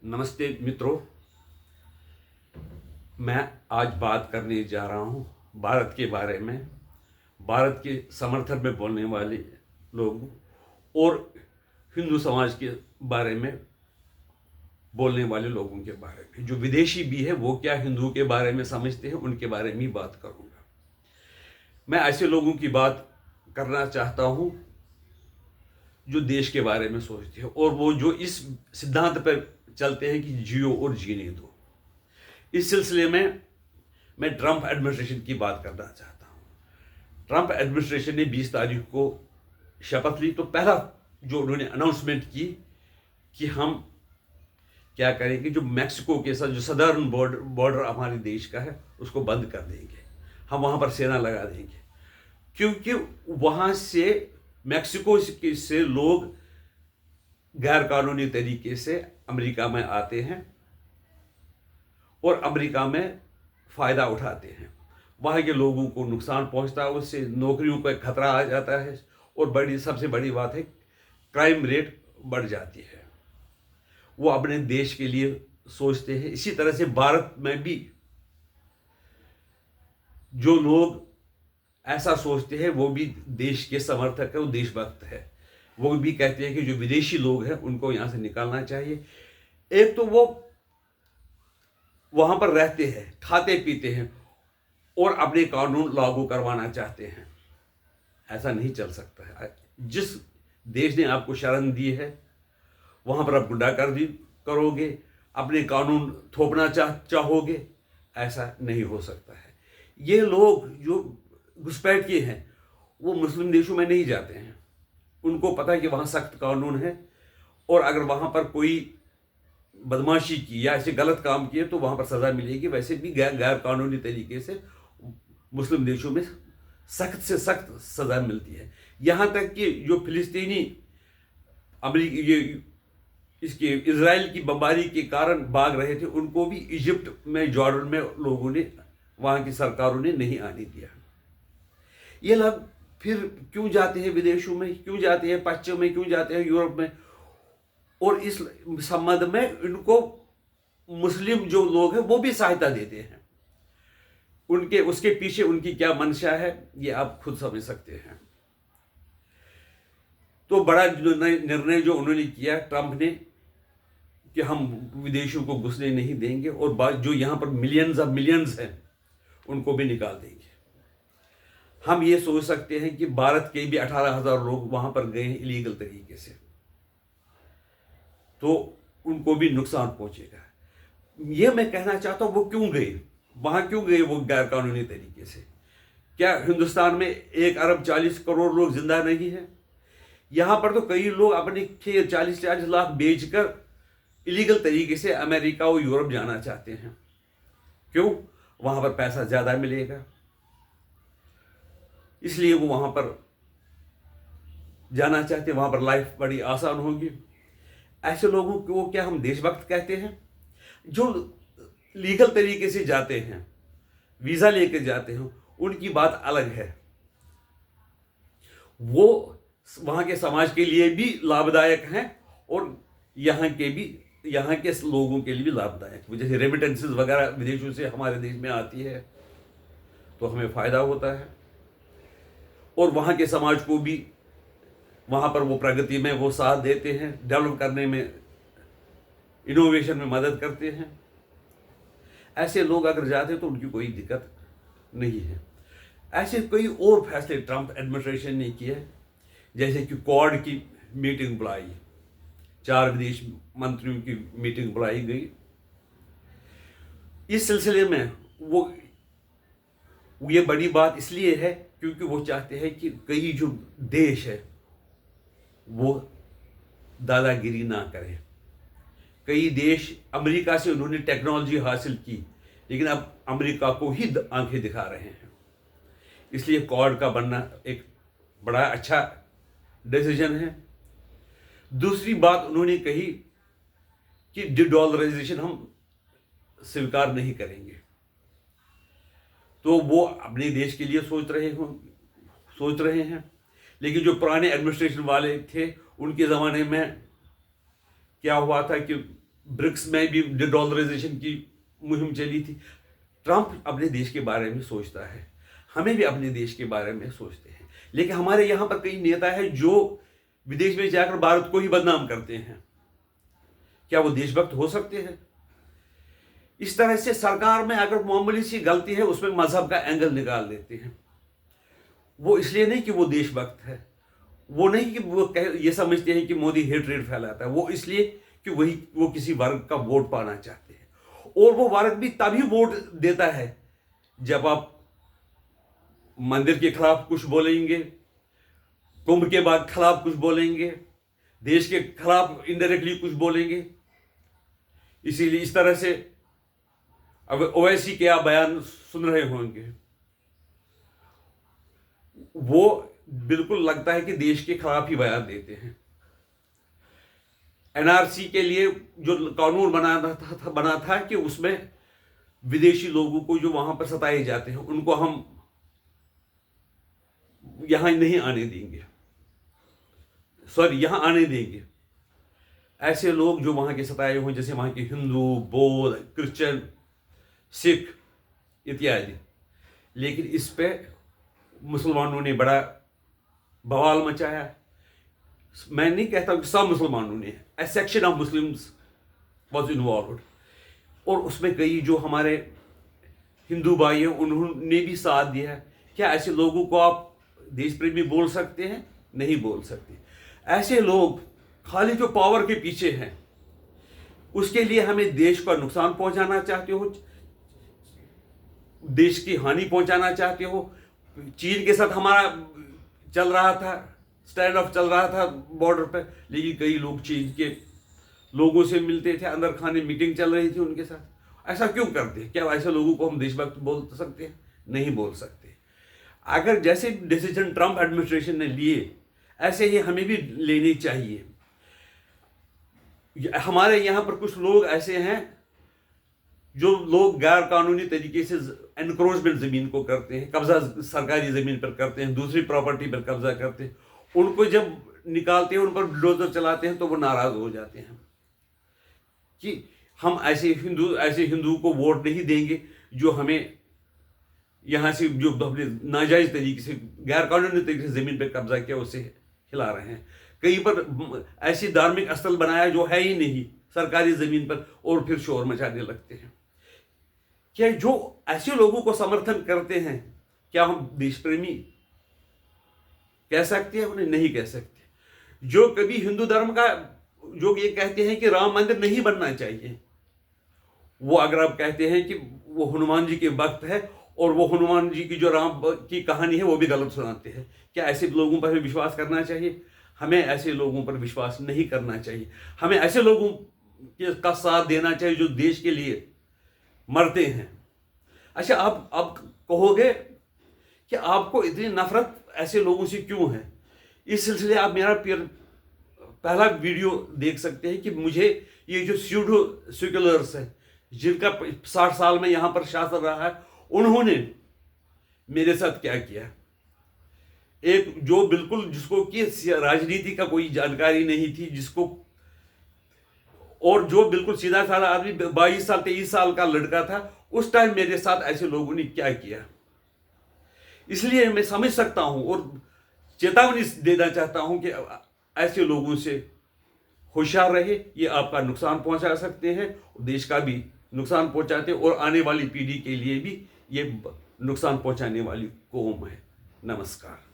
नमस्ते मित्रों। मैं आज बात करने जा रहा हूँ भारत के बारे में, भारत के समर्थन में बोलने वाले लोगों और हिंदू समाज के बारे में बोलने वाले लोगों के बारे में। जो विदेशी भी है वो क्या हिंदू के बारे में समझते हैं, उनके बारे में ही बात करूँगा। मैं ऐसे लोगों की बात करना चाहता हूँ जो देश के बारे में सोचते हैं और वो जो इस सिद्धांत पर चलते हैं कि जियो और जीने दो। इस सिलसिले में मैं ट्रंप एडमिनिस्ट्रेशन की बात करना चाहता हूँ। ट्रंप एडमिनिस्ट्रेशन ने 20 तारीख को शपथ ली, तो पहला जो उन्होंने अनाउंसमेंट की कि हम क्या करेंगे, जो मैक्सिको के साथ जो सदर्न बॉर्डर हमारे देश का है उसको बंद कर देंगे, हम वहाँ पर सेना लगा देंगे। क्योंकि वहाँ से मैक्सिको से लोग गैर कानूनी तरीके से अमेरिका में आते हैं और अमेरिका में फ़ायदा उठाते हैं। वहाँ के लोगों को नुकसान पहुँचता है, उससे नौकरियों का खतरा आ जाता है और सबसे बड़ी बात है क्राइम रेट बढ़ जाती है। वो अपने देश के लिए सोचते हैं। इसी तरह से भारत में भी जो लोग ऐसा सोचते हैं वो भी देश के समर्थक है, वो देशभक्त है। वो भी कहते हैं कि जो विदेशी लोग हैं उनको यहाँ से निकालना चाहिए। एक तो वो वहाँ पर रहते हैं, खाते पीते हैं और अपने कानून लागू करवाना चाहते हैं। ऐसा नहीं चल सकता है। जिस देश ने आपको शरण दी है वहाँ पर आप गुंडागर्दी करोगे, अपने कानून थोपना चाहोगे, ऐसा नहीं हो सकता है। ये लोग जो घुसपैठिए हैं वो मुस्लिम देशों में नहीं जाते हैं। उनको पता है कि वहाँ सख्त कानून है और अगर वहाँ पर कोई बदमाशी की या ऐसे गलत काम किए तो वहाँ पर सज़ा मिलेगी। वैसे भी गैर कानूनी तरीके से मुस्लिम देशों में सख्त से सख्त सज़ा मिलती है। यहाँ तक कि जो फिलिस्तीनी इसके इजराइल की बमबारी के कारण भाग रहे थे उनको भी इजिप्ट में, जॉर्डन में लोगों ने, वहाँ की सरकारों ने नहीं आने दिया। ये लोग फिर क्यों जाते हैं विदेशों में, क्यों जाते हैं पश्चिम में, क्यों जाते हैं यूरोप में? और इस संबंध में इनको मुस्लिम जो लोग हैं वो भी सहायता देते हैं। उनके उसके पीछे उनकी क्या मंशा है ये आप खुद समझ सकते हैं। तो बड़ा निर्णय जो उन्होंने किया ट्रंप ने कि हम विदेशियों को घुसने नहीं देंगे और जो यहाँ पर मिलियंस हैं उनको भी निकाल देंगे। हम ये सोच सकते हैं कि भारत के भी 18,000 लोग वहाँ पर गए हैं इलीगल तरीके से, तो उनको भी नुकसान पहुँचेगा। ये मैं कहना चाहता हूँ वो क्यों गए, वहाँ क्यों गए वो गैर कानूनी तरीके से? क्या हिंदुस्तान में 1 अरब 40 करोड़ लोग जिंदा नहीं है? यहाँ पर तो कई लोग अपने 40-40 लाख बेचकर इलीगल तरीके से अमेरिका और यूरोप जाना चाहते हैं। क्यों? वहाँ पर पैसा ज़्यादा मिलेगा, इसलिए वो वहाँ पर जाना चाहते हैं। वहाँ पर लाइफ बड़ी आसान होगी। ऐसे लोगों को क्या हम देशभक्त कहते हैं? जो लीगल तरीके से जाते हैं, वीज़ा लेकर जाते हैं, उनकी बात अलग है। वो वहाँ के समाज के लिए भी लाभदायक हैं और यहाँ के लोगों के लिए भी लाभदायक। जैसे रेमिटेंसेस वगैरह विदेशों से हमारे देश में आती है तो हमें फ़ायदा होता है और वहाँ के समाज को भी वहाँ पर वो प्रगति में वो साथ देते हैं, डेवलप करने में, इनोवेशन में मदद करते हैं। ऐसे लोग अगर जाते तो उनकी कोई दिक्कत नहीं है। ऐसे कई और फैसले ट्रंप एडमिनिस्ट्रेशन ने किए, जैसे कि क्वाड की मीटिंग बुलाई, 4 विदेश मंत्रियों की मीटिंग बुलाई गई। इस सिलसिले में ये बड़ी बात इसलिए है क्योंकि वो चाहते हैं कि कई जो देश है वो दादागिरी ना करें। कई देश, अमेरिका से उन्होंने टेक्नोलॉजी हासिल की लेकिन अब अमेरिका को ही आंखें दिखा रहे हैं। इसलिए क्वाड का बनना एक बड़ा अच्छा डिसीजन है। दूसरी बात उन्होंने कही कि डॉलराइजेशन हम स्वीकार नहीं करेंगे। तो वो अपने देश के लिए सोच रहे हैं। लेकिन जो पुराने एडमिनिस्ट्रेशन वाले थे उनके ज़माने में क्या हुआ था कि ब्रिक्स में भी डॉलराइजेशन की मुहिम चली थी। ट्रंप अपने देश के बारे में सोचता है, हमें भी अपने देश के बारे में सोचते हैं, लेकिन हमारे यहाँ पर कई नेता हैं जो विदेश में जाकर भारत को ही बदनाम करते हैं। क्या वो देशभक्त हो सकते हैं? इस तरह से सरकार में अगर मामूली सी गलती है उसमें मजहब का एंगल निकाल देते हैं। वो इसलिए नहीं कि वो देशभक्त है, वो नहीं कि वो ये समझते हैं कि मोदी हेट्रेड फैलाता है, वो इसलिए कि वो किसी वर्ग का वोट पाना चाहते हैं। और वो वर्ग भी तभी वोट देता है जब आप मंदिर के खिलाफ कुछ बोलेंगे, कुंभ के बाद खिलाफ कुछ बोलेंगे, देश के खिलाफ इनडायरेक्टली कुछ बोलेंगे। इसीलिए इस तरह से अब ओवैसी के आप बयान सुन रहे होंगे, वो बिल्कुल लगता है कि देश के खिलाफ ही बयान देते हैं। एनआरसी के लिए जो कानून बना था कि उसमें विदेशी लोगों को जो वहां पर सताए जाते हैं उनको हम यहां नहीं आने देंगे, यहां आने देंगे। ऐसे लोग जो वहां के सताए हुए, जैसे वहां के हिंदू, बौद्ध, क्रिश्चियन, सिख इत्यादि। लेकिन इस पे मुसलमानों ने बड़ा बवाल मचाया। मैं नहीं कहता कि सब मुसलमानों ने, A section of Muslims was involve, और उसमें कई जो हमारे हिंदू भाई हैं उन्होंने भी साथ दिया। क्या ऐसे लोगों को आप देश प्रेमी बोल सकते हैं? नहीं बोल सकते। ऐसे लोग खाली जो पावर के पीछे हैं, उसके लिए हमें देश का नुकसान पहुंचाना चाहते हो, देश की हानि पहुंचाना चाहते हो। चीन के साथ हमारा चल रहा था, स्टैंड ऑफ चल रहा था बॉर्डर पर, लेकिन कई लोग चीन के लोगों से मिलते थे, अंदर खाने मीटिंग चल रही थी उनके साथ। ऐसा क्यों करते? क्या ऐसे लोगों को हम देशभक्त बोल सकते हैं? नहीं बोल सकते। अगर जैसे डिसीजन ट्रंप एडमिनिस्ट्रेशन ने लिए, ऐसे ही हमें भी लेनी चाहिए। हमारे यहाँ पर कुछ लोग ऐसे हैं जो लोग गैर कानूनी तरीके से एनक्रोचमेंट ज़मीन को करते हैं, कब्जा सरकारी ज़मीन पर करते हैं, दूसरी प्रॉपर्टी पर कब्जा करते हैं। उनको जब निकालते हैं, उन पर बुलडोजर चलाते हैं, तो वो नाराज़ हो जाते हैं कि हम ऐसे हिंदू को वोट नहीं देंगे जो हमें यहाँ से जो अपने नाजायज़ तरीके से, गैर कानूनी तरीके से ज़मीन पर कब्जा किया उसे हिला रहे हैं। कहीं पर ऐसी धार्मिक स्थल बनाया जो है ही नहीं सरकारी ज़मीन पर, और फिर शोर मचाने लगते हैं। क्या जो ऐसे लोगों को समर्थन करते हैं, क्या हम देश प्रेमी कह सकते हैं? उन्हें नहीं कह सकते। जो कभी हिंदू धर्म का जो ये कहते हैं कि राम मंदिर नहीं बनना चाहिए, वो अगर आप कहते हैं कि वो हनुमान जी के भक्त है और वो हनुमान जी की जो राम की कहानी है वो भी गलत सुनाते हैं, क्या ऐसे लोगों पर विश्वास करना चाहिए? हमें ऐसे लोगों पर विश्वास नहीं करना चाहिए। हमें ऐसे लोगों का साथ देना चाहिए जो देश के लिए मरते हैं। अच्छा, आप कहोगे कि आपको इतनी नफरत ऐसे लोगों से क्यों है? इस सिलसिले आप मेरा पहला वीडियो देख सकते हैं कि मुझे ये जो स्यूडो सेक्युलर्स हैं, जिनका 60 साल में यहाँ पर शासन रहा है, उन्होंने मेरे साथ क्या किया। एक जो बिल्कुल जिसको कि राजनीति का कोई जानकारी नहीं थी, जिसको, और जो बिल्कुल सीधा साधा आदमी 22 साल 23 साल का लड़का था, उस टाइम मेरे साथ ऐसे लोगों ने क्या किया। इसलिए मैं समझ सकता हूं और चेतावनी देना चाहता हूं कि ऐसे लोगों से होशियार रहे। ये आपका नुकसान पहुंचा सकते हैं, देश का भी नुकसान पहुंचाते हैं, और आने वाली पीढ़ी के लिए भी ये नुकसान पहुंचाने वाली कौम है। नमस्कार।